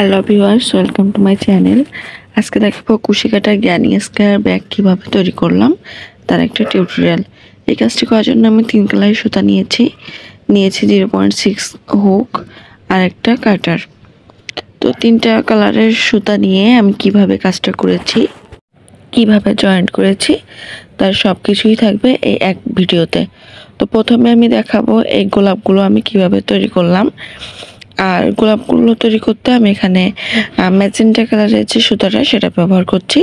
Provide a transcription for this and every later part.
Hello viewers, welcome to my channel. আজকে দেখাবো কুশি কাটা জ্ঞানী স্কয়ার ব্যাগ কীভাবে তৈরি করলাম তার একটা টিউটোরিয়াল। এই কাজটি করার জন্য আমি 3 কালারের সুতা নিয়েছি 0.6 হুক আর একটা কাটার। তো 3টা কালারের সুতা নিয়ে আমি কিভাবে কাজটা করেছি, কিভাবে জয়েন্ট করেছি তার সব কিছুই থাকবে এই এক ভিডিওতে। তো প্রথমে আমি দেখাবো এই গোলাপগুলো আমি কিভাবে তৈরি করলাম। আর গোলাপগুলো তৈরি করতে আমি এখানে ম্যাজেন্টা কালারের যে সুতাটা সেটা ব্যবহার করছি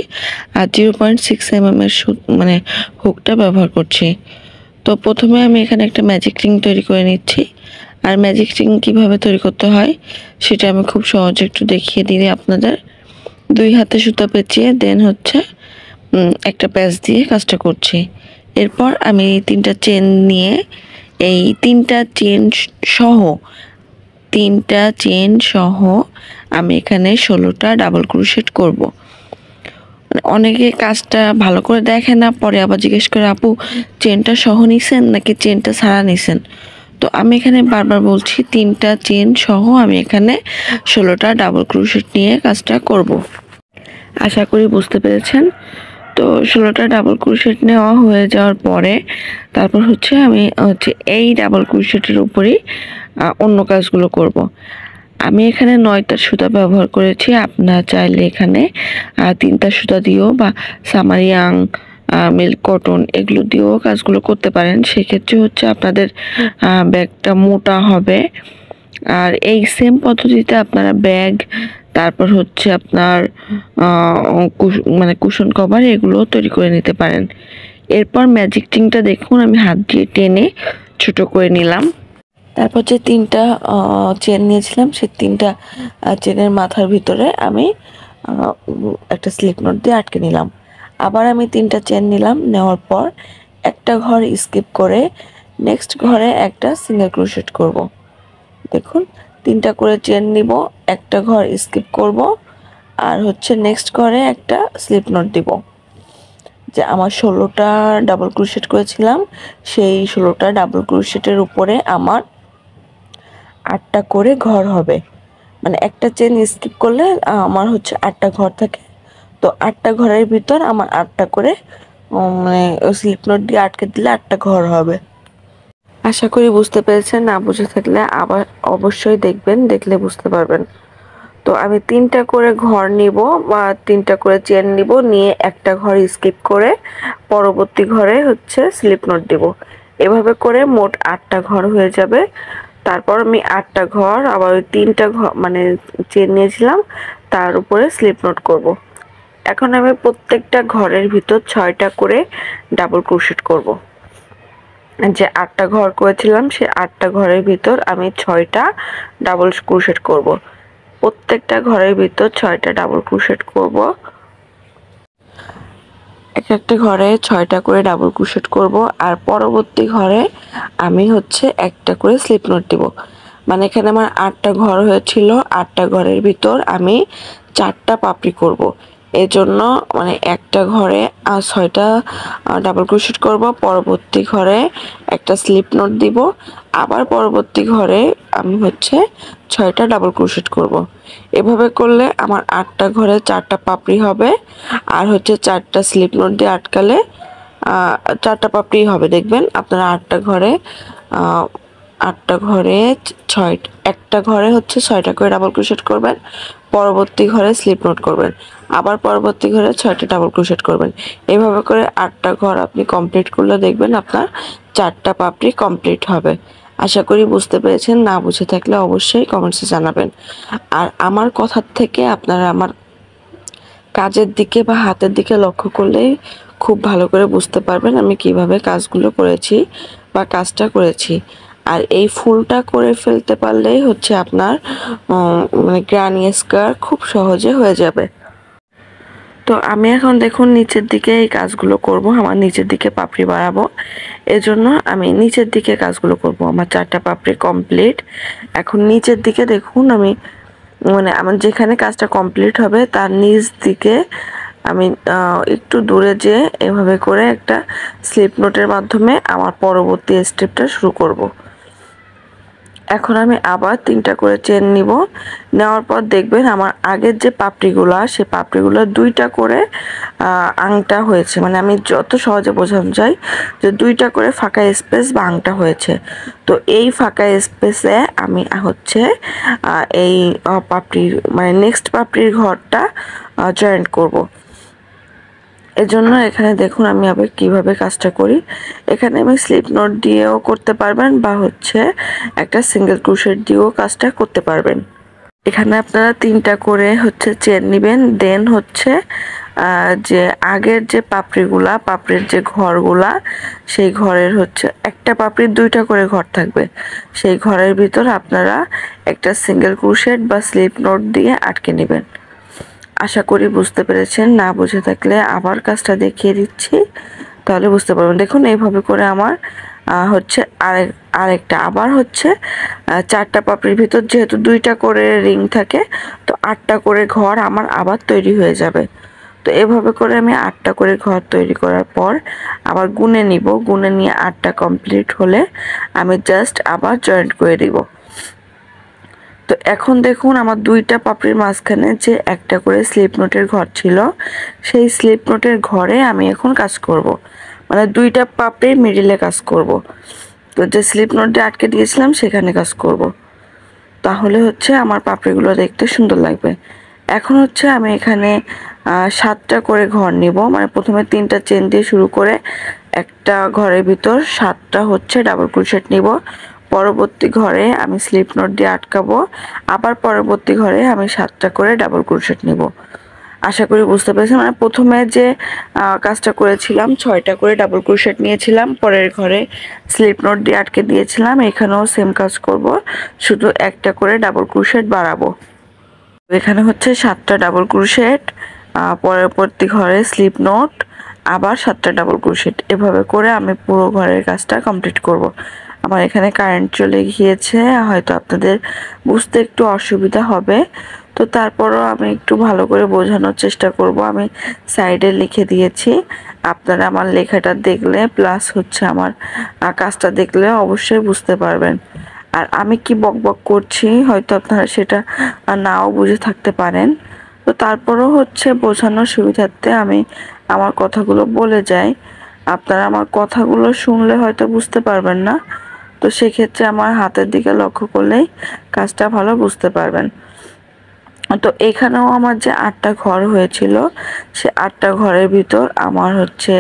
আর 0.6 mm এর মানে হুকটা ব্যবহার করছি। তো প্রথমে আমি এখানে একটা ম্যাজিক রিং তৈরি করে নিচ্ছি। আর ম্যাজিক রিং কীভাবে তৈরি করতে হয় সেটা আমি খুব সহজে একটু দেখিয়ে দিই আপনাদের। 2 হাতে সুতা পেঁচিয়ে দেন হচ্ছে একটা প্যাচ দিয়ে কাজটা করছি। এরপর আমি 3টা চেন নিয়ে এই 3টা চেন সহ আমি এখানে 16টা ডাবল ক্রোশেট করব। অনেকে কাজটা ভালো করে দেখে না, পরে আবার জিজ্ঞেস করে আপু চেনটা সহ নিছেন নাকি চেনটা ছাড়া নিছেন। তো আমি এখানে বারবার বলছি 3টা চেন সহ আমি এখানে 16টা ডাবল ক্রোশেট নিয়ে কাজটা করব। আশা করি বুঝতে পেরেছেন। তো 16টা ডাবল ক্রোশেট নেওয়া হয়ে যাওয়ার পরে তারপর হচ্ছে আমি এই ডাবল ক্রোশেটের উপরেই অন্য কাজগুলো করব। আমি এখানে 9টা সুতা ব্যবহার করেছি। আপনারা চাইলে এখানে 3টা সুতা দিয়েও বা সামারিয়াং মিল্ক কটন এগুলো দিয়েও কাজগুলো করতে পারেন। সেক্ষেত্রে হচ্ছে আপনাদের ব্যাগটা মোটা হবে। আর এই সেম পদ্ধতিতে আপনারা ব্যাগ, তারপর হচ্ছে আপনার মানে কুশন কভার এগুলো তৈরি করে নিতে পারেন। এরপর ম্যাজিক রিংটা দেখুন আমি হাত দিয়ে টেনে ছোট করে নিলাম। তারপর যে 3টা চেন নিয়েছিলাম সেই 3টা চেনের মাথার ভিতরে আমি একটা স্লিপ নট দিয়ে আটকে নিলাম। আবার আমি 3টা চেন নিলাম, নেওয়ার পর একটা ঘর স্কিপ করে নেক্সট ঘরে একটা সিঙ্গেল ক্রোশেট করব। দেখুন 3টা করে চেন নিব, একটা ঘর স্কিপ করব আর হচ্ছে নেক্সট ঘরে একটা স্লিপ নট দিব। যে আমার 16টা ডাবল ক্রোশেট করেছিলাম সেই 16টা ডাবল ক্রোশেটের উপরে আমার 8টা করে ঘর হবে। মানে একটা চেন স্কিপ করলে আমার হচ্ছে 8টা ঘর থাকে। তো 8টা ঘরের ভিতর আমার 8টা করে মানে স্লিপ নট দিয়ে আটকে দিলে 8টা ঘর হবে। আশা করি বুঝতে পেরেছেন। না বুঝে থাকলে আবার অবশ্যই দেখবেন, দেখলে বুঝতে পারবেন। তো আমি 3টা করে ঘর নিব বা 3টা করে চেন নিব, নিয়ে একটা ঘর স্কিপ করে পরবর্তী ঘরে হচ্ছে স্লিপ নট দিব। এভাবে করে মোট 8টা ঘর হয়ে যাবে। তারপর আমি 8টা ঘর আবার ওই 3টা ঘর মানে চেন নিয়েছিলাম তার উপরে স্লিপ নট করব। এখন আমি প্রত্যেকটা ঘরের ভিতর 6টা করে ডাবল ক্রোশেট করব। যে 8টা ঘর করেছিলাম সেই 8টা ঘরের ভিতর আমি 6টা ডাবল ক্রোশেট করব। প্রত্যেকটা ঘরের ভিতর 6টা ডাবল ক্রোশেট করব। একটা ঘরে 6টা করে ডাবল ক্রোশেট করব আর পরবর্তী ঘরে আমি হচ্ছে একটা করে স্লিপ নট দিব। মানে এখানে আমার 8টা ঘর হয়েছিল, 8টা ঘরের ভিতর আমি 4টা পাপড়ি করব। এজন্য মানে একটা ঘরে 6টা ডাবল ক্রোশেট করব, পরবর্তী ঘরে একটা স্লিপ নট দিব, আবার পরবর্তী ঘরে আমি হচ্ছে 6টা ডাবল ক্রোশেট করব। এভাবে করলে আমার 8টা ঘরে 4টা পাপড়ি হবে আর হচ্ছে 4টা স্লিপ নট দিয়ে আটকালে 4টা পাপড়ি হবে। দেখবেন আপনারা 8টা ঘরে একটা ঘরে হচ্ছে 6টা করে ডাবল ক্রোশেট করবেন, পরবর্তী ঘরে স্লিপ নট করবেন, আবার পরবর্তী ঘরে 6টা ডাবল ক্রোশেট করবেন। এভাবে করে 8টা ঘর আপনি কমপ্লিট করলে দেখবেন আপনার 4টা পাপড়ি কমপ্লিট হবে। আশা করি বুঝতে পেরেছেন। না বুঝে থাকলে অবশ্যই কমেন্টসে জানাবেন। আর আমার কথার থেকে আপনারা আমার কাজের দিকে বা হাতের দিকে লক্ষ্য করলেই খুব ভালো করে বুঝতে পারবেন আমি কিভাবে কাজগুলো করেছি বা কাজটা করেছি। আর এই ফুলটা করে ফেলতে পারলেই হচ্ছে আপনার মানে গ্র্যানি স্কয়ার খুব সহজে হয়ে যাবে। তো আমি এখন দেখুন নিচের দিকে এই কাজগুলো করব। আমার নিচের দিকে পাপড়ি বাড়াবো, এজন্য আমি নিচের দিকে কাজগুলো করব। আমার 4টা পাপড়ি কমপ্লিট। এখন নিচের দিকে দেখুন আমি মানে আমার যেখানে কাজটা কমপ্লিট হবে তার নিচ দিকে আমি একটু দূরে যেয়ে এভাবে করে একটা স্লিপ নোটের মাধ্যমে আমার পরবর্তী স্টেপটা শুরু করব। এখন আমি আবার 3টা করে চেন নিব। নেওয়ার পর দেখবেন আমার আগের যে পাপড়িগুলা সে পাপড়িগুলো 2টা করে আংটা হয়েছে, মানে আমি যত সহজে বোঝানো যায় যে 2টা করে ফাঁকা স্পেস বা আংটা হয়েছে। তো এই ফাঁকা স্পেসে আমি হচ্ছে এই পাপড়ির মানে নেক্সট পাপড়ির ঘরটা জয়েন্ট করব। এজন্য এখানে দেখুন আমি আবার কিভাবে কাজটা করি। এখানে আমি স্লিপ নট দিয়েও করতে পারবেন বা হচ্ছে একটা সিঙ্গেল ক্রোশেট দিয়েও কাজটা করতে পারবেন। এখানে আপনারা 3টা করে হচ্ছে চেন নেবেন। দেন হচ্ছে যে আগের যে পাপড়ির যে ঘরগুলা সেই ঘরের হচ্ছে একটা পাপড়ির 2টা করে ঘর থাকবে। সেই ঘরের ভিতর আপনারা একটা সিঙ্গেল ক্রোশেট বা স্লিপ নট দিয়ে আটকে নেবেন। আশা করি বুঝতে পেরেছেন। না বুঝে থাকলে আবার কাজটা দেখিয়ে দিচ্ছি, তাহলে বুঝতে পারবেন। দেখুন এইভাবে করে আমার হচ্ছে আরেকটা আবার হচ্ছে 4টা পাপড়ির ভিতর যেহেতু 2টা করে রিং থাকে, তো 8টা করে ঘর আমার আবার তৈরি হয়ে যাবে। তো এভাবে করে আমি 8টা করে ঘর তৈরি করার পর আবার গুনে নিব। গুনে নিয়ে 8টা কমপ্লিট হলে আমি জাস্ট আবার জয়েন্ট করে দিব। তো এখন দেখুন আমার 2টা পাপড়ির মাঝখানে যে একটা করে স্লিপ নোটের ঘর ছিল, সেই স্লিপ নোটের ঘরে আমি এখন কাজ করব, মানে 2টা পাপড়ির মিডিলে কাজ করব। তো যে স্লিপ নোট দিয়ে আটকে দিয়েছিলাম সেখানে কাজ করব, তাহলে হচ্ছে আমার পাপড়িগুলো দেখতে সুন্দর লাগবে। এখন হচ্ছে আমি এখানে 7টা করে ঘর নিব, মানে প্রথমে 3টা চেন দিয়ে শুরু করে একটা ঘরের ভিতর 7টা হচ্ছে ডাবল ক্রোশেট নিব। পরবর্তী ঘরে আমি স্লিপ নট দিয়ে আটকাবো, আবার পরবর্তী ঘরে আমি 7টা করে ডাবল ক্রোশেট নিব। আশা করি বুঝতে পেরেছেন। মানে প্রথমে যে কাজটা করেছিলাম 6টা করে ডাবল ক্রোশেট নিয়েছিলাম, পরের ঘরে স্লিপ নট দিয়ে আটকে দিয়েছিলাম। এখানেও সেম কাজ করব, শুধু একটা করে ডাবল ক্রোশেট বাড়াবো। এখানে হচ্ছে 7টা ডাবল ক্রোশেট, পরবর্তী ঘরে স্লিপ নট, আবার 7টা ডাবল ক্রোশেট। এভাবে করে আমি পুরো ঘরের কাজটা কমপ্লিট করব। আমার এখানে কারেন্ট চলে গিয়েছে, হয়তো আপনাদের বুঝতে একটু অসুবিধা হবে, তো তারপরও আমি একটু ভালো করে বোঝানোর চেষ্টা করব। আমি সাইডে লিখে দিয়েছি, আপনারা আমার লেখাটা দেখলে প্লাস হচ্ছে আমার কাজটা দেখলে অবশ্যই বুঝতে পারবেন। আর আমি কি বকবক করছি হয়তো আপনারা সেটা নাও বুঝে থাকতে পারেন, তো তারপরও হচ্ছে বোঝানোর সুবিধার্থে আমি আমার কথাগুলো বলে যাই। আপনারা আমার কথাগুলো শুনলে হয়তো বুঝতে পারবেন না, তো সেক্ষেত্রে আমার হাতের দিকে লক্ষ্য করলেই কাজটা ভালো বুঝতে পারবেন। তো এখানেও আমার যে 8টা ঘর হয়েছিল, সে 8টা ঘরের ভিতর আমার হচ্ছে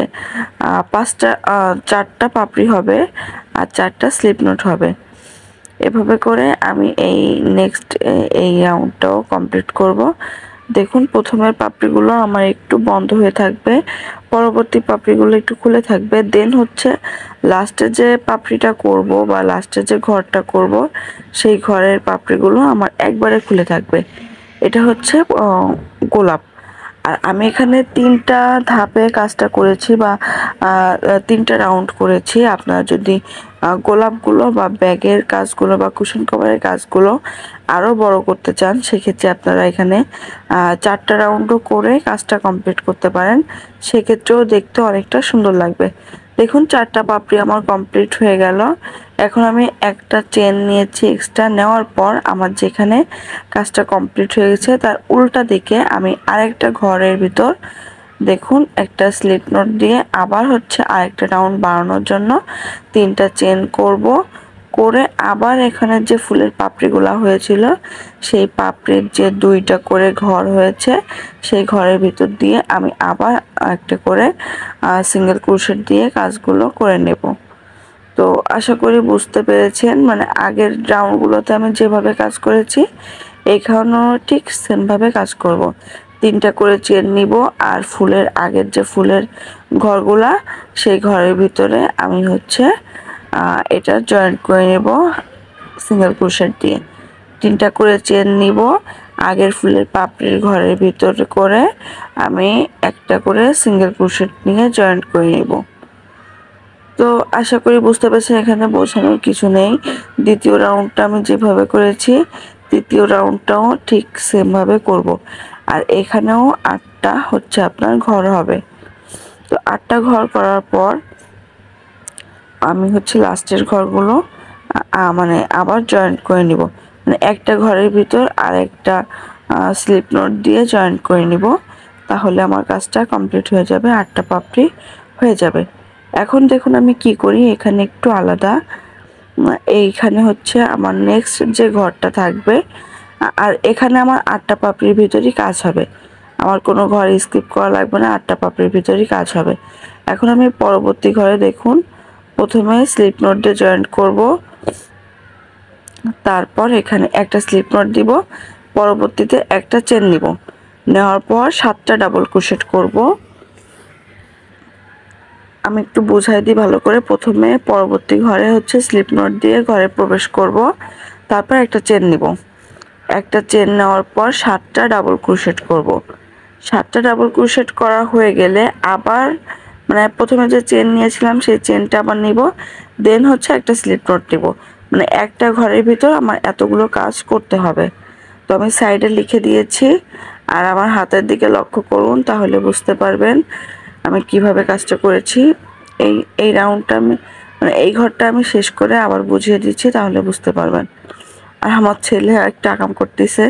4টা পাপড়ি হবে আর 4টা স্লিপ নোট হবে। এভাবে করে আমি এই নেক্সট এই রাউন্ডটাও কমপ্লিট করব। দেখুন প্রথমের পাপড়িগুলো আমার একটু বন্ধ হয়ে থাকবে, পরবর্তী পাপড়িগুলো একটু খুলে থাকবে। দেন হচ্ছে লাস্টে যে পাপড়িটা করব বা লাস্টে যে ঘরটা করব, সেই ঘরের পাপড়িগুলো আমার একবারে খুলে থাকবে। এটা হচ্ছে গোলাপ। আর আমি এখানে 3টা ধাপে কাজটা করেছি বা 3টা রাউন্ড করেছি। আপনারা যদি গোলাপগুলো বা ব্যাগের কাজগুলো বা কুশন কভারের কাজগুলো আরও বড় করতে চান, সেক্ষেত্রে আপনারা এখানে 4টা রাউন্ডও করে কাজটা কমপ্লিট করতে পারেন, সেক্ষেত্রেও দেখতে অনেকটা সুন্দর লাগবে। দেখুন 4টা পাপড়ি আমার কমপ্লিট হয়ে গেল। এখন আমি একটা চেন নিয়েছি, এক্সট্রা নেওয়ার পর আমার যেখানে কাজটা কমপ্লিট হয়ে গেছে তার উল্টা দিকে আমি আরেকটা ঘরের ভিতর দেখুন একটা স্লিপ নট দিয়ে আবার হচ্ছে আরেকটা রাউন্ড বাড়ানোর জন্য 3টা চেন করব। করে আবার এখানে যে ফুলের পাপড়িগুলো হয়েছিল, সেই পাপড়ির যে 2টা করে ঘর হয়েছে, সেই ঘরের ভিতর দিয়ে আমি আবার একটা করে সিঙ্গেল ক্রোশেট দিয়ে কাজগুলো করে নেব। তো আশা করি বুঝতে পেরেছেন। মানে আগের রাউন্ডগুলোতে আমি যেভাবে কাজ করেছি এখানেও ঠিক সেমভাবে কাজ করব। 3টা করে চেন নিব আর ফুলের আগের যে ফুলের ঘরগুলা সেই ঘরের ভিতরে আমি হচ্ছে এটা জয়েন্ট করে নেব সিঙ্গেল ক্রোশেট দিয়ে। 3টা করে চেন নিব, আগের ফুলের পাপড়ির ঘরের ভিতরে করে আমি একটা করে সিঙ্গেল ক্রোশেট নিয়ে জয়েন্ট করে নেব। তো আশা করি বুঝতে পারছেন, এখানে বোঝানোর কিছু নেই। দ্বিতীয় রাউন্ডটা আমি যেভাবে করেছি তৃতীয় রাউন্ডটাও ঠিক সেমভাবে করব। আর এখানেও 8টা হচ্ছে আপনার ঘর হবে। তো 8টা ঘর করার পর আমি হচ্ছে লাস্টের ঘরগুলো মানে আবার জয়েন্ট করে নিব, মানে একটা ঘরের ভিতর আর একটা স্লিপ নট দিয়ে জয়েন্ট করে নিব। তাহলে আমার কাজটা কমপ্লিট হয়ে যাবে, 8টা পাপড়ি হয়ে যাবে। এখন দেখুন আমি কি করি, এখানে একটু আলাদা। এইখানে হচ্ছে আমার নেক্সট যে ঘরটা থাকবে, আর এখানে আমার 8টা পাপড়ির ভিতরই কাজ হবে, আমার কোনো ঘর স্কিপ করা লাগবে না, 8টা পাপড়ির ভিতরই কাজ হবে। এখন আমি পরবর্তী ঘরে দেখুন প্রথমে স্লিপ নট দিয়ে জয়েন্ট করব, তারপর এখানে একটা স্লিপ নট দিব, পরবর্তীতে একটা চেন নিব, নেওয়ার পর 7টা ডাবল ক্রোশেট করব। আমি একটু বুঝাই দিই ভালো করে। প্রথমে পরবর্তী ঘরে হচ্ছে স্লিপ নট দিয়ে ঘরে প্রবেশ করব, তারপর একটা চেন নিব, একটা চেন নেওয়ার পর 7টা ডাবল ক্রোশেট করব। 7টা ডাবল ক্রোশেট করা হয়ে গেলে আবার মানে প্রথমে যে চেন নিয়েছিলাম সেই চেনটা আবার নিব, দেন হচ্ছে একটা স্লিপ নট নিব। মানে একটা ঘরের ভিতর আমার এতগুলো কাজ করতে হবে। তো আমি সাইডে লিখে দিয়েছি, আর আমার হাতের দিকে লক্ষ্য করুন, তাহলে বুঝতে পারবেন আমি কিভাবে কাজটা করেছি। এই রাউন্ডটা আমি মানে এই ঘরটা আমি শেষ করে আবার বুঝিয়ে দিচ্ছি, তাহলে বুঝতে পারবেন। আর আমার ছেলে একটা আকাম করতেছে,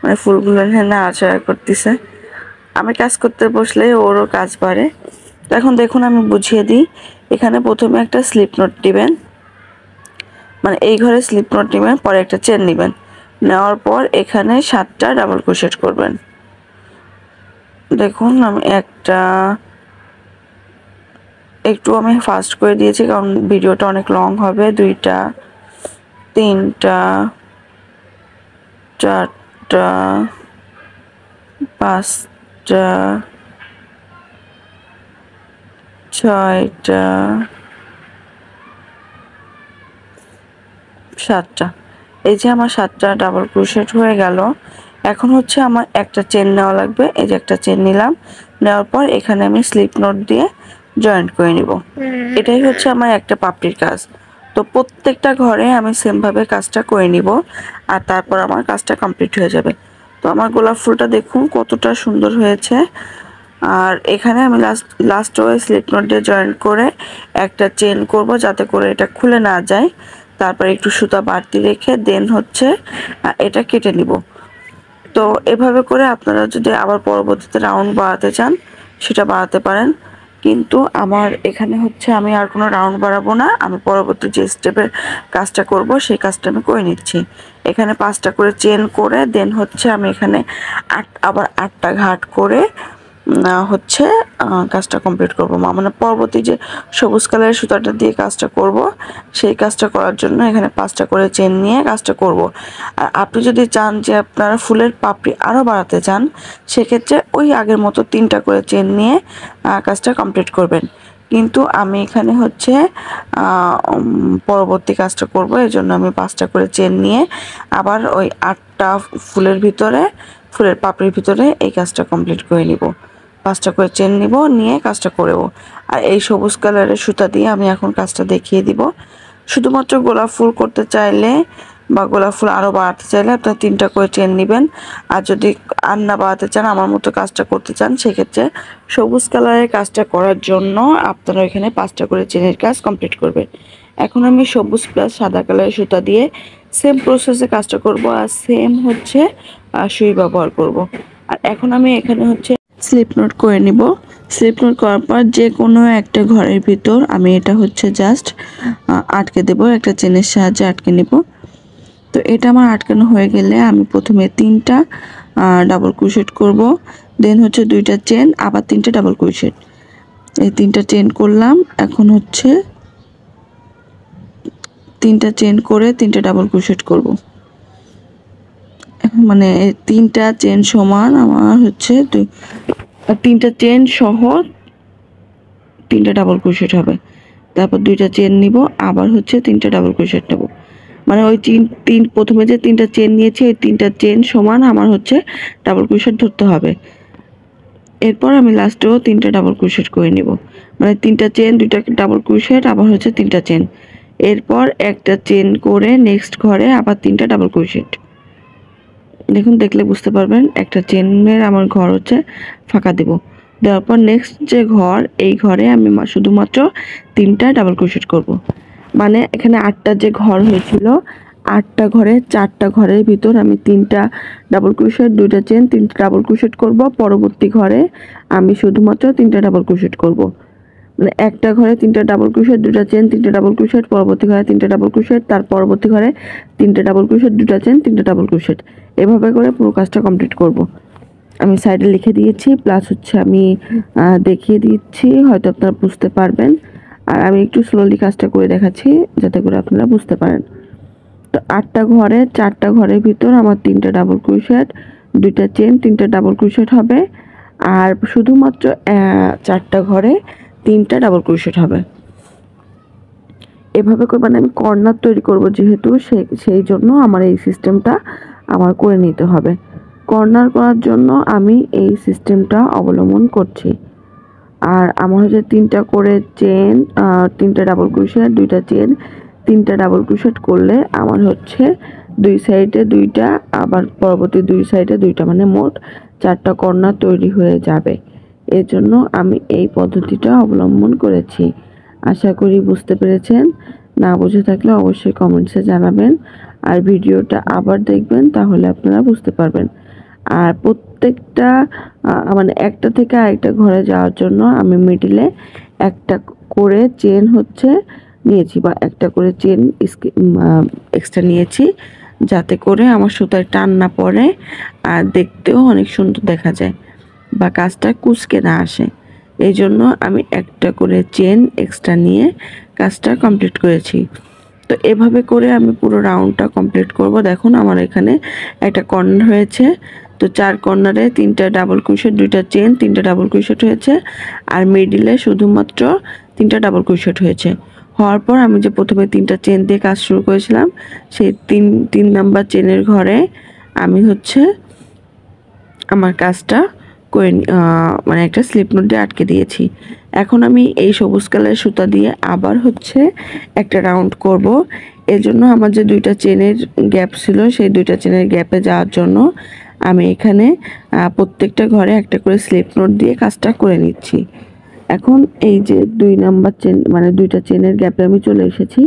মানে ফুলগুলো নিয়ে নাড়াচাড়া করতেছে। আমি কাজ করতে বসলে ওরও কাজ বাড়ে। তো এখন দেখুন আমি বুঝিয়ে দিই। এখানে প্রথমে একটা স্লিপ নট দিবেন, মানে এই ঘরে স্লিপ নট নেবেন, পরে একটা চেন নেবেন, নেওয়ার পর এখানে 7টা ডাবল ক্রোশেট করবেন। দেখুন আমি একটু আমি ফাস্ট করে দিয়েছি কারণ ভিডিওটা অনেক লং হবে। 2টা 3টা 4টা 5টা 6টা 7টা, এই যে আমার 7টা ডাবল ক্রোশেট হয়ে গেল। এখন হচ্ছে আমার একটা চেন নেওয়া লাগবে, এই যে একটা চেন নিলাম, নেওয়ার পর এখানে আমি স্লিপ নট দিয়ে জয়েন্ট করে নিব। এটাই হচ্ছে আমার একটা পাপড়ির কাজ। তো প্রত্যেকটা ঘরে আমি সেমভাবে কাজটা করে নিব, আর তারপর আমার কাজটা কমপ্লিট হয়ে যাবে। তো আমার গোলাপ ফুলটা দেখুন কতটা সুন্দর হয়েছে। আর এখানে আমি লাস্ট ওয়ে স্লিপ নট দিয়ে জয়েন্ট করে একটা চেন করব যাতে করে এটা খুলে না যায়। তারপর একটু সুতা বাড়তি রেখে দেন হচ্ছে এটা কেটে নিব। তো এভাবে করে আপনারা যদি আবার পরবর্তীতে রাউন্ড বাড়াতে চান সেটা বাড়াতে পারেন, কিন্তু আমার এখানে হচ্ছে আমি আর কোনো রাউন্ড বাড়াবো না। আমি পরবর্তী যে স্টেপের কাজটা করব সেই কাজটা আমি করে নিচ্ছি। এখানে 5টা করে চেন করে দেন হচ্ছে আমি এখানে আবার 8টা ঘাট করে হচ্ছে কাজটা কমপ্লিট করব। মানে পরবর্তী যে সবুজ কালারের সুতাটা দিয়ে কাজটা করব সেই কাজটা করার জন্য এখানে 5টা করে চেন নিয়ে কাজটা করব। আর আপনি যদি চান যে আপনারা ফুলের পাপড়ি আরও বাড়াতে চান সেক্ষেত্রে ওই আগের মতো 3টা করে চেন নিয়ে কাজটা কমপ্লিট করবেন। কিন্তু আমি এখানে হচ্ছে পরবর্তী কাজটা করব, এই জন্য আমি 5টা করে চেন নিয়ে আবার ওই 8টা ফুলের পাপড়ির ভিতরে এই কাজটা কমপ্লিট করে নিব। 5টা করে চেন নিব, নিয়ে কাজটা করব। আর এই সবুজ কালারের সুতা দিয়ে আমি এখন কাজটা দেখিয়ে দিব। শুধুমাত্র গোলাপ ফুল করতে চাইলে বা গোলাপ ফুল আরও বাড়াতে চাইলে আপনারা 3টা করে চেন নেবেন। আর যদি আর না বাড়াতে চান, আমার মতো কাজটা করতে চান, সেক্ষেত্রে সবুজ কালারের কাজটা করার জন্য আপনারা এখানে 5টা করে চেনের কাজ কমপ্লিট করবেন। এখন আমি সবুজ প্লাস সাদা কালারের সুতা দিয়ে সেম প্রসেসে কাজটা করব, আর সেম হচ্ছে সুই ব্যবহার করব। আর এখন আমি এখানে হচ্ছে স্লিপ নোট করে নিব। স্লিপ নোট করার পর যে কোনো একটা ঘরের ভিতর আমি এটা হচ্ছে জাস্ট আটকে দেব, একটা চেনের সাহায্যে আটকে নিব। তো এটা আমার আটকানো হয়ে গেলে আমি প্রথমে 3টা ডাবল ক্রোশেট করব, দেন হচ্ছে 2টা চেন, আবার 3টা ডাবল ক্রোশেট, এই 3টা চেন করলাম। এখন হচ্ছে 3টা চেন করে 3টা ডাবল ক্রোশেট করব, মানে 3টা চেন সমান আমার হচ্ছে 3টা চেন সহ 3টা ডাবল ক্রোশেট হবে। তারপর 2টা চেন নিব, আবার হচ্ছে 3টা ডাবল ক্রোশেট নেব, মানে ওই প্রথমে যে 3টা চেন নিয়েছি ওই 3টা চেন সমান আমার হচ্ছে ডাবল ক্রোশেট ধরতে হবে। এরপর আমি লাস্টেও 3টা ডাবল ক্রোশেট করে নিব, মানে 3টা চেন 2টা ডাবল ক্রোশেট আবার হচ্ছে 3টা চেন, এরপর একটা চেন করে নেক্সট ঘরে আবার 3টা ডাবল ক্রোশেট। দেখুন, দেখলে বুঝতে পারবেন একটা চেনের আমার ঘর হচ্ছে ফাঁকা দেব, দেওয়ার পর নেক্সট যে ঘর এই ঘরে আমি শুধুমাত্র 3টা ডাবল ক্রোশেট করব। মানে এখানে 8টা যে ঘর হয়েছিল, 8টা ঘরে 4টা ঘরের ভিতর আমি 3টা ডাবল ক্রোশেট, 2টা চেন, 3টা ডাবল ক্রোশেট করব। পরবর্তী ঘরে আমি শুধুমাত্র 3টা ডাবল ক্রোশেট করব। মানে একটা ঘরে 3টা ডাবল ক্রোশেট, 2টা চেন, 3টা ডাবল ক্রোশেট, পরবর্তী ঘরে 3টা ডাবল ক্রোশেট, তার পরবর্তী ঘরে 3টা ডাবল ক্রোশেট, 2টা চেন, 3টা ডাবল ক্রোশেট। এভাবে করে পুরো কাজটা কমপ্লিট করব। আমি সাইডে লিখে দিয়েছি, প্লাস হচ্ছে আমি দেখিয়ে দিচ্ছি, হয়তো আপনারা বুঝতে পারবেন। আর আমি একটু স্লোলি কাজটা করে দেখাচ্ছি যাতে করে আপনারা বুঝতে পারেন। তো 8টা ঘরে 4টা ঘরের ভিতর আমার 3টা ডাবল ক্রোশেট, 2টা চেন, 3টা ডাবল ক্রোশেট হবে। আর শুধুমাত্র 4টা ঘরে 3টা ডাবল ক্রোশেট হবে। এভাবে করে মানে আমি কর্নার তৈরি করব, যেহেতু সেই জন্য আমার এই সিস্টেমটা আমার করে নিতে হবে। কর্নার করার জন্য আমি এই সিস্টেমটা অবলম্বন করছি। আর আমার হচ্ছে 3টা করে চেন, 3টা ডাবল ক্রোশেট, 2টা চেন, 3টা ডাবল ক্রোশেট করলে আমার হচ্ছে 2 সাইডে 2টা, আবার পরবর্তী 2 সাইডে 2টা, মানে মোট 4টা কর্নার তৈরি হয়ে যাবে। এর জন্য আমি এই পদ্ধতিটা অবলম্বন করেছি। আশা করি বুঝতে পেরেছেন। না বুঝে থাকলে অবশ্যই কমেন্টসে জানাবেন, আর ভিডিওটা আবার দেখবেন, তাহলে আপনারা বুঝতে পারবেন। আর প্রত্যেকটা মানে একটা থেকে আরেকটা ঘরে যাওয়ার জন্য আমি মিডিলে একটা করে চেন হচ্ছে নিয়েছি, বা একটা করে চেন এক্সট্রা নিয়েছি, যাতে করে আমার সুতায় টান না পড়ে আর দেখতেও অনেক সুন্দর দেখা যায়, বা কাজটা কুঁচকে না আসে। এই জন্য আমি একটা করে চেন এক্সট্রা নিয়ে কাজটা কমপ্লিট করেছি। তো এভাবে করে আমি পুরো রাউন্ডটা কমপ্লিট করব। দেখুন আমার এখানে একটা কর্নার হয়েছে, তো 4 কর্নারে 3টা ডাবল ক্রোশেট, 2টা চেন, 3টা ডাবল ক্রোশেট হয়েছে। আর মিডিলে শুধুমাত্র 3টা ডাবল ক্রোশেট হয়েছে। হওয়ার পর আমি যে প্রথমে 3টা চেন দিয়ে কাজ শুরু করেছিলাম, সেই 3 নাম্বার চেনের ঘরে আমি হচ্ছে আমার কাজটা করে মানে একটা স্লিপ নোট দিয়ে আটকে দিয়েছি। এখন আমি এই সবুজ কালারের সুতা দিয়ে আবার হচ্ছে একটা রাউন্ড করব। এজন্য আমার যে 2টা চেনের গ্যাপ ছিল, সেই 2টা চেনের গ্যাপে যাওয়ার জন্য আমি এখানে প্রত্যেকটা ঘরে একটা করে স্লিপ নোট দিয়ে কাজটা করে নিচ্ছি। এখন এই যে 2 নাম্বার চেন, মানে 2টা চেনের গ্যাপে আমি চলে এসেছি।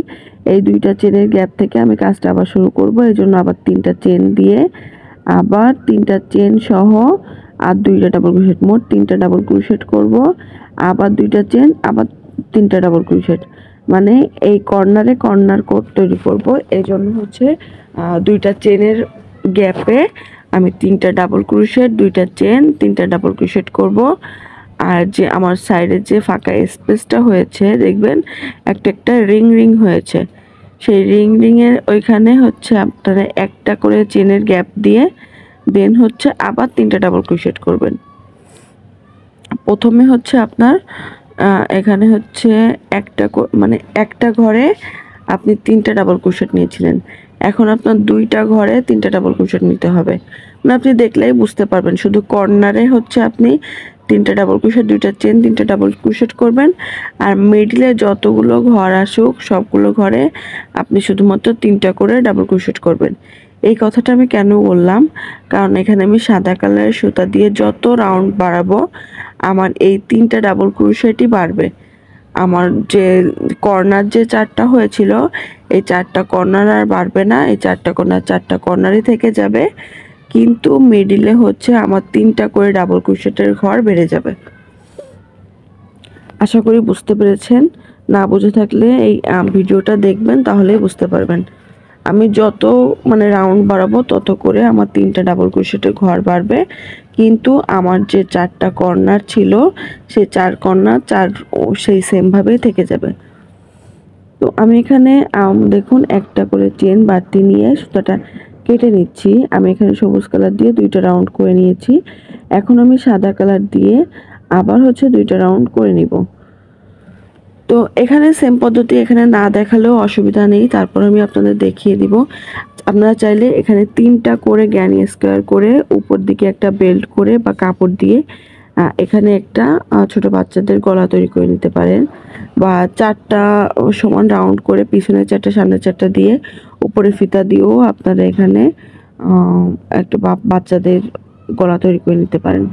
এই 2টা চেনের গ্যাপ থেকে আমি কাজটা আবার শুরু করব। এজন্য আবার 3টা চেন দিয়ে, আবার 3টা চেন সহ আর 2টা ডাবল ক্রোশেট, মোট 3টা ডাবল ক্রোশেট করব। আবার 2টা চেন, আবার 3টা ডাবল ক্রোশেট, মানে এই কর্নারে কর্নার কোড তৈরি করব। এই জন্য হচ্ছে 2টা চেনের গ্যাপে আমি 3টা ডাবল ক্রোশেট, 2টা চেন, 3টা ডাবল ক্রোশেট করব। আর যে আমার সাইডে যে ফাঁকা স্পেসটা হয়েছে, দেখবেন একটা একটা রিং রিং হয়েছে, সেই রিং রিংয়ের ওইখানে হচ্ছে আপনারা একটা করে চেনের গ্যাপ দিয়ে দেন হচ্ছে আবার 3টা ডাবল ক্রোশেট করবেন। প্রথমে হচ্ছে আপনার এখানে হচ্ছে মানে একটা ঘরে আপনি 3টা ডাবল ক্রোশেট নিয়েছিলেন, এখন আপনার 2টা ঘরে 3টা ডাবল ক্রোশেট নিতে হবে। মানে আপনি দেখলেই বুঝতে পারবেন। শুধু কর্নারে হচ্ছে আপনি 3টা ডাবল ক্রোশেট, 2টা চেন, 3টা ডাবল ক্রোশেট করবেন। আর মিডলে যতগুলো ঘর আসুক সবগুলো ঘরে আপনি শুধুমাত্র 3টা করে ডাবল ক্রোশেট করবেন। এই কথাটা আমি কেন বললাম, কারণ এখানে আমি সাদা কালারের সুতা দিয়ে যত রাউন্ড বাড়াবো আমার এই 3টা ডাবল ক্রোশেটই বাড়বে। আমার যে কর্নার যে 4টা হয়েছিল, এই 4টা কর্নার আর বাড়বে না, এই 4টা কর্নার 4টা কর্নারই থেকে যাবে, কিন্তু মিডিলে হচ্ছে আমার 3টা করে ডাবল ক্রোশেটের ঘর বেড়ে যাবে। আশা করি বুঝতে পেরেছেন। না বুঝে থাকলে এই ভিডিওটা দেখবেন, তাহলেই বুঝতে পারবেন। আমি যত মানে রাউন্ড বাড়াবো তত করে আমার 3টা ডাবল ক্রোশেটের ঘর বাড়বে, কিন্তু আমার যে 4টা কর্নার ছিল সেই 4 কর্নার সেই সেমভাবেই থেকে যাবে। তো আমি এখানে দেখুন একটা করে চেন বাড়তি নিয়ে সুতাটা কেটে নিচ্ছি। আমি এখানে সবুজ কালার দিয়ে 2টা রাউন্ড করে নিয়েছি। এখন আমি সাদা কালার দিয়ে আবার হচ্ছে 2টা রাউন্ড করে নিব। তো এখানে সেম পদ্ধতি এখানে না দেখালেও অসুবিধা নেই, তারপর আমি আপনাদের দেখিয়ে দিব। আপনারা চাইলে এখানে 3টা করে গ্যানি স্কোয়ার করে উপর দিকে একটা বেল্ট করে বা কাপড় দিয়ে এখানে একটা ছোট বাচ্চাদের গলা তৈরি করে নিতে পারেন, বা 4টা সমান রাউন্ড করে পিছনে 4টা সামনে 4টা দিয়ে উপরে ফিতা দিয়েও আপনারা এখানে একটা বাচ্চাদের গলা তৈরি করে নিতে পারেন।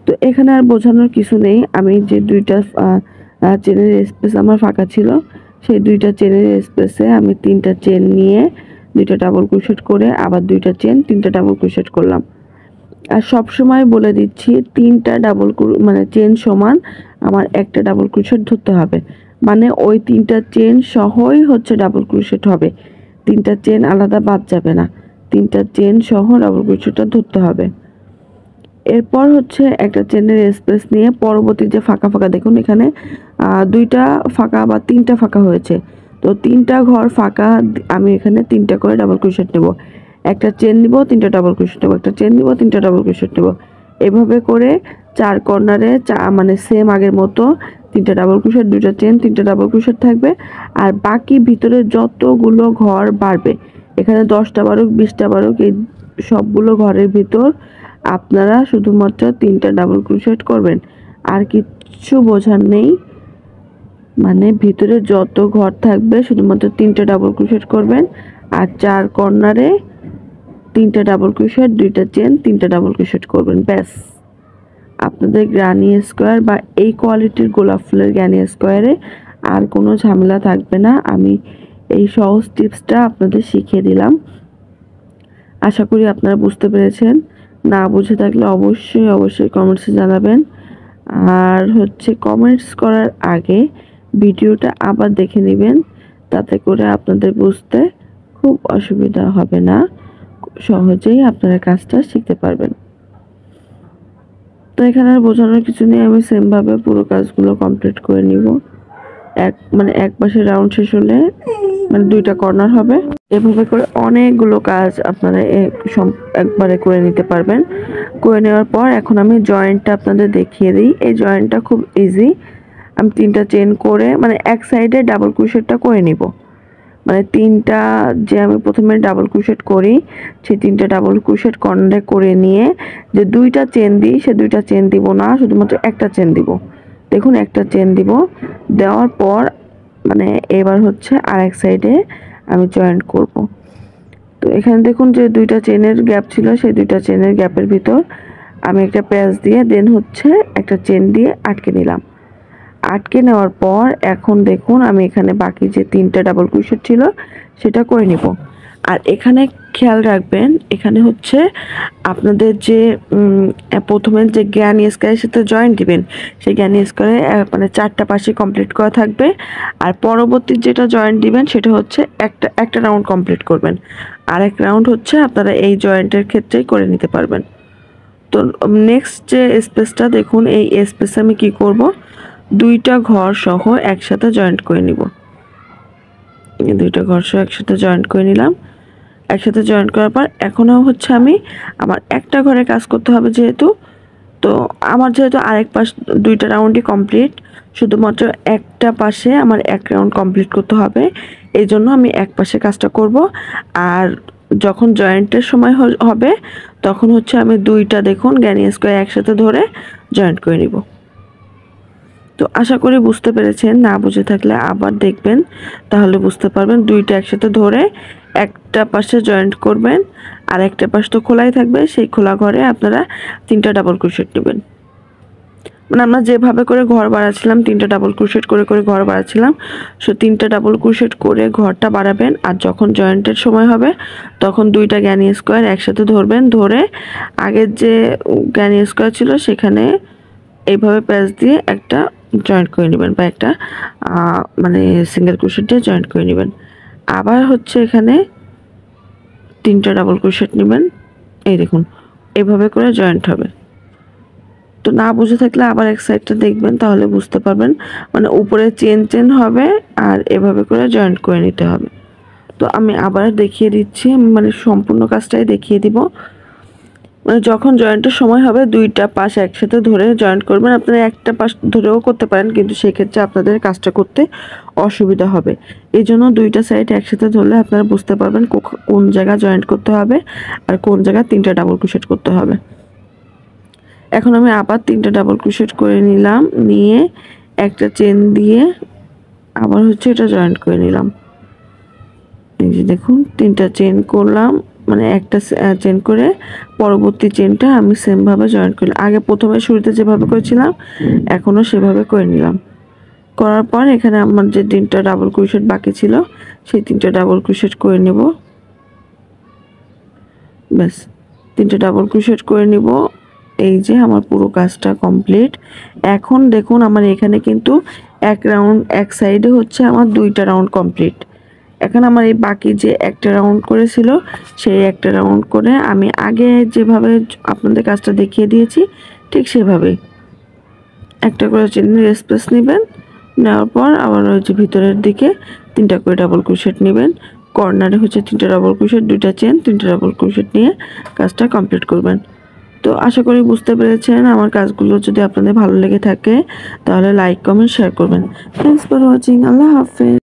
তো এখানে আর বোঝানোর কিছু নেই। আমি যে 2টা চেনের স্পেস আমার ফাঁকা ছিল, সেই দুইটা চেনের স্পেসে আমি 3টা চেন নিয়ে 2টা ডাবল ক্রোশেট করে আবার 2টা চেন 3টা ডাবল ক্রোশেট করলাম। আর সব সময় বলে দিচ্ছি 3টা ডাবল মানে চেন সমান আমার একটা ডাবল ক্রোশেট ধরতে হবে, মানে ওই 3টা চেন সহই হচ্ছে ডাবল ক্রোশেট হবে, 3টা চেন আলাদা বাদ যাবে না, 3টা চেন সহ ডাবল ক্রোশেটটা ধরতে হবে। এরপর হচ্ছে একটা চেনের স্পেস নিয়ে পরবর্তী যে ফাঁকা ফাঁকা দেখুন এখানে 2টা ফাঁকা বা 3টা ফাঁকা হয়েছে, তো 3টা ঘর ফাঁকা আমি এখানে 3টা করে ডাবল ক্রোশেট নেব, একটা চেন নিব 3টা ডাবল ক্রোশেট নেব, একটা চেন নিব 3টা ডাবল ক্রোশেট নেব, এভাবে করে 4 কর্নারে মানে সেম আগের মতো 3টা ডাবল ক্রোশেট 2টা চেন 3টা ডাবল ক্রোশেট থাকবে। আর বাকি ভিতরে যতগুলো ঘর বাড়বে এখানে 10টা বারুক 20টা বারুক এই সবগুলো ঘরের ভিতর আপনারা শুধুমাত্র 3টা ডাবল ক্রোশেট করবেন, আর কিচ্ছু বোঝার নেই, মানে ভিতরে যত ঘর থাকবে শুধুমাত্র 3টা ডাবল ক্রোশেট করবেন। আর 4 কর্নারে 3টা ডাবল ক্রোশেট 2টা চেন 3টা ডাবল ক্রোশেট করবেন, ব্যাস আপনাদের গ্রানি স্কোয়ার বা এই কোয়ালিটির গোলাপ ফুলের গ্রানি স্কোয়ারে আর কোনো ঝামেলা থাকবে না। আমি এই সহজ টিপসটা আপনাদের শিখিয়ে দিলাম, আশা করি আপনারা বুঝতে পেরেছেন। না বুঝে থাকলে অবশ্যই কমেন্টসে জানাবেন। আর হচ্ছে কমেন্টস করার আগে ভিডিওটা আবার দেখে নেবেন, তাতে করে আপনাদের বুঝতে খুব অসুবিধা হবে না, সহজেই আপনারা কাজটা শিখতে পারবেন। তো এখানে আর বোঝানোর কিছু নেই, আমি সেমভাবে পুরো কাজগুলো কমপ্লিট করে নিব। এক পাশে রাউন্ড শেষ হলে মানে 2টা কর্নার হবে, এভাবে করে অনেকগুলো কাজ আপনারা একবারে করে নিতে পারবেন। করে নেওয়ার পর এখন আমি জয়েন্টটা আপনাদের দেখিয়ে দিই। এই জয়েন্টটা খুব ইজি, আমি 3টা চেন করে মানে এক সাইডে ডাবল ক্রোশেটটা করে নিব, মানে 3টা যে আমি প্রথমে ডাবল ক্রোশেট করি সেই 3টা ডাবল ক্রোশেট কর্নারে করে নিয়ে যে 2টা চেন দিই সে 2টা চেন দিব না, শুধুমাত্র একটা চেন দিব। দেখুন একটা চেন দিব, দেওয়ার পর মানে এবার হচ্ছে আরেক সাইডে আমি জয়েন্ট করব। তো এখানে দেখুন যে 2টা চেনের গ্যাপ ছিল, সেই 2টা চেনের গ্যাপের ভিতর আমি একটা প্যাচ দিয়ে দেন হচ্ছে একটা চেন দিয়ে আটকে নিলাম। আটকে নেওয়ার পর এখন দেখুন আমি এখানে বাকি যে 3টা ডাবল ক্রোশেট ছিল সেটা করে নিব। আর এখানে খেয়াল রাখবেন, এখানে হচ্ছে আপনাদের যে প্রথমে যে গ্রানি স্কোয়ারের সাথে জয়েন্ট দিবেন সেই গ্রানি স্কোয়ারে মানে 4টা পাশে কমপ্লিট করা থাকবে, আর পরবর্তী যেটা জয়েন্ট দিবেন সেটা হচ্ছে একটা রাউন্ড কমপ্লিট করবেন, আর এক রাউন্ড হচ্ছে আপনারা এই জয়েন্টের ক্ষেত্রেই করে নিতে পারবেন। তো নেক্সট যে স্পেসটা দেখুন, এই স্পেসে আমি কি করব, 2টা ঘর সহ একসাথে জয়েন্ট করে নিব। 2টা ঘর সহ একসাথে জয়েন্ট করে নিলাম। একসাথে জয়েন্ট করার পর এখনও হচ্ছে আমার একটা ঘরে কাজ করতে হবে যেহেতু, তো আমার যেহেতু আরেক পাশ 2টা রাউন্ডই কমপ্লিট, শুধুমাত্র একটা পাশে আমার এক রাউন্ড কমপ্লিট করতে হবে, এই জন্য আমি এক পাশে কাজটা করব। আর যখন জয়েন্টের সময় হবে তখন হচ্ছে আমি 2টা দেখুন গ্রানি স্কোয়ার একসাথে ধরে জয়েন্ট করে নিব। তো আশা করি বুঝতে পেরেছেন, না বুঝে থাকলে আবার দেখবেন তাহলে বুঝতে পারবেন। 2টা একসাথে ধরে একটা পাশে জয়েন্ট করবেন, আর একটা পাশ তো খোলাই থাকবে, সেই খোলা ঘরে আপনারা 3টা ডাবল ক্রোশেট নেবেন। মানে আমরা যেভাবে করে ঘর বাড়াচ্ছিলাম 3টা ডাবল ক্রোশেট করে করে ঘর বাড়াচ্ছিলাম, সো 3টা ডাবল ক্রোশেট করে ঘরটা বাড়াবেন। আর যখন জয়েন্টের সময় হবে তখন 2টা গ্রানি স্কোয়ার একসাথে ধরবেন, ধরে আগের যে গ্রানি স্কোয়ার ছিল সেখানে এইভাবে প্যাচ দিয়ে একটা জয়েন্ট করে নেবেন, বা একটা মানে সিঙ্গেল ক্রোশেট দিয়ে জয়েন্ট করে নেবেন। আবার হচ্ছে এখানে 3টা ডাবল ক্রোশেট নেবেন, এই দেখুন এইভাবে করে জয়েন্ট হবে। তো না বুঝে থাকলে আবার এক সাইডটা দেখবেন তাহলে বুঝতে পারবেন, মানে উপরে চেন হবে আর এভাবে করে জয়েন্ট করে নিতে হবে। তো আমি আবার দেখিয়ে দিচ্ছি, মানে সম্পূর্ণ কাজটাই দেখিয়ে দিব। মানে যখন জয়েন্টের সময় হবে 2টা পাশ একসাথে ধরে জয়েন্ট করবেন, আপনারা একটা পাশ ধরেও করতে পারেন, কিন্তু সেক্ষেত্রে আপনাদের কাজটা করতে অসুবিধা হবে। এই জন্য 2টা সাইড একসাথে ধরলে আপনারা বুঝতে পারবেন কোন জায়গা জয়েন্ট করতে হবে আর কোন জায়গায় 3টা ডাবল ক্রোশেট করতে হবে। এখন আমি আবার 3টা ডাবল ক্রোশেট করে নিলাম, নিয়ে একটা চেন দিয়ে আবার হচ্ছে এটা জয়েন্ট করে নিলাম। এই যে দেখুন 3টা চেন করলাম, মানে একটা চেন করে পরবর্তী চেনটা আমি সেমভাবে জয়েন্ট করলাম। আগে প্রথমে শুরুতে যেভাবে করেছিলাম এখনও সেভাবে করে নিলাম। করার পর এখানে আমার যে 3টা ডাবল ক্রোশেট বাকি ছিল সেই 3টা ডাবল ক্রোশেট করে নেব। ব্যাস 3টা ডাবল ক্রোশেট করে নিব। এই যে আমার পুরো কাজটা কমপ্লিট। এখন দেখুন আমার এখানে কিন্তু এক রাউন্ড এক সাইডে হচ্ছে আমার 2টা রাউন্ড কমপ্লিট। এখন আমার এই বাকি যে একটা রাউন্ড করেছিল সেই একটা রাউন্ড করে আমি আগে যেভাবে আপনাদের কাজটা দেখিয়ে দিয়েছি ঠিক সেভাবেই একটা করে চেনের স্পেস নেবেন, নেওয়ার পর আবার ওই যে ভিতরের দিকে 3টা করে ডাবল ক্রোশেট নেবেন। কর্নারে হচ্ছে 3টা ডাবল ক্রোশেট, 2টা চেন, 3টা ডাবল ক্রোশেট নিয়ে কাজটা কমপ্লিট করবেন। তো আশা করি বুঝতে পেরেছেন। আমার কাজগুলো যদি আপনাদের ভালো লেগে থাকে তাহলে লাইক কমেন্ট শেয়ার করবেন। Thanks for watching. আল্লাহ হাফেজ।